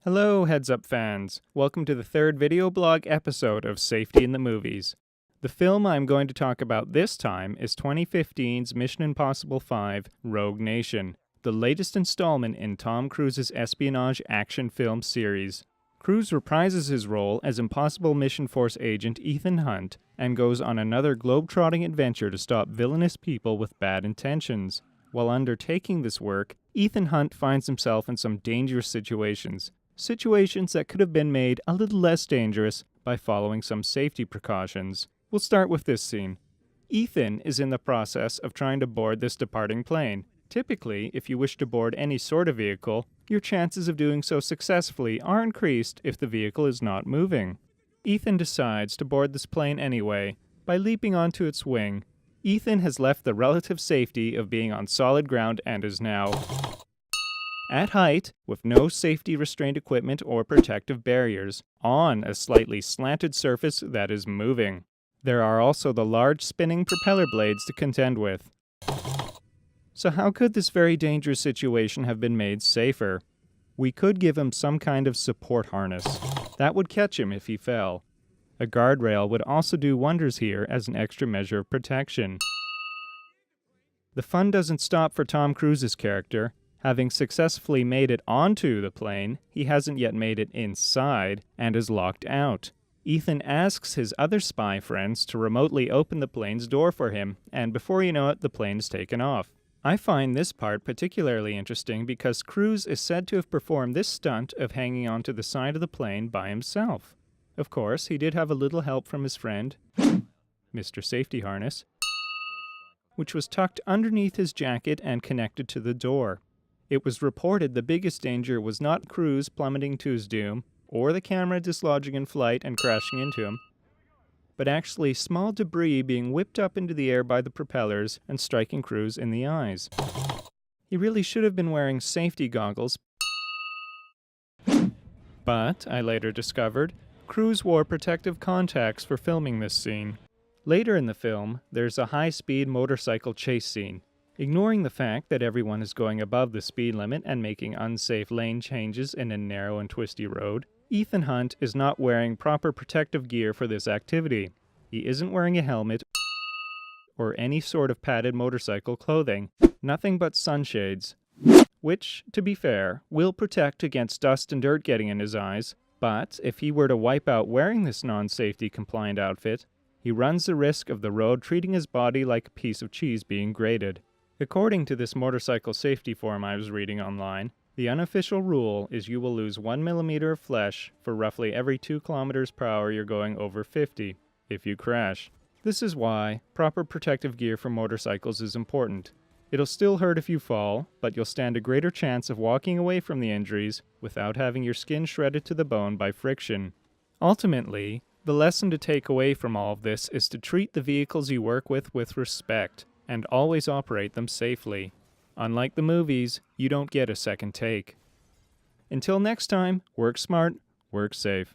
Hello, Heads Up fans. Welcome to the third video blog episode of Safety in the Movies. The film I'm going to talk about this time is 2015's Mission Impossible 5 Rogue Nation, the latest installment in Tom Cruise's espionage action film series. Cruise reprises his role as Impossible Mission Force agent Ethan Hunt and goes on another globe-trotting adventure to stop villainous people with bad intentions. While undertaking this work, Ethan Hunt finds himself in some dangerous situations that could have been made a little less dangerous by following some safety precautions. We'll start with this scene. Ethan is in the process of trying to board this departing plane. Typically, if you wish to board any sort of vehicle, your chances of doing so successfully are increased if the vehicle is not moving. Ethan decides to board this plane anyway, by leaping onto its wing. Ethan has left the relative safety of being on solid ground and is now at height, with no safety restraint equipment or protective barriers, on a slightly slanted surface that is moving. There are also the large spinning propeller blades to contend with. So how could this very dangerous situation have been made safer? We could give him some kind of support harness. That would catch him if he fell. A guardrail would also do wonders here as an extra measure of protection. The fun doesn't stop for Tom Cruise's character. Having successfully made it onto the plane, he hasn't yet made it inside and is locked out. Ethan asks his other spy friends to remotely open the plane's door for him, and before you know it, the plane is taken off. I find this part particularly interesting because Cruise is said to have performed this stunt of hanging onto the side of the plane by himself. Of course, he did have a little help from his friend, Mr. Safety Harness, which was tucked underneath his jacket and connected to the door. It was reported the biggest danger was not Cruise plummeting to his doom, or the camera dislodging in flight and crashing into him, but actually small debris being whipped up into the air by the propellers and striking Cruise in the eyes. He really should have been wearing safety goggles, but, I later discovered, Cruise wore protective contacts for filming this scene. Later in the film, there's a high-speed motorcycle chase scene. Ignoring the fact that everyone is going above the speed limit and making unsafe lane changes in a narrow and twisty road, Ethan Hunt is not wearing proper protective gear for this activity. He isn't wearing a helmet or any sort of padded motorcycle clothing, nothing but sunshades, which, to be fair, will protect against dust and dirt getting in his eyes, but if he were to wipe out wearing this non-safety compliant outfit, he runs the risk of the road treating his body like a piece of cheese being grated. According to this motorcycle safety forum I was reading online, the unofficial rule is you will lose 1 millimeter of flesh for roughly every 2 kilometers per hour you're going over 50, if you crash. This is why proper protective gear for motorcycles is important. It'll still hurt if you fall, but you'll stand a greater chance of walking away from the injuries without having your skin shredded to the bone by friction. Ultimately, the lesson to take away from all of this is to treat the vehicles you work with respect, and always operate them safely. Unlike the movies, you don't get a second take. Until next time, work smart, work safe.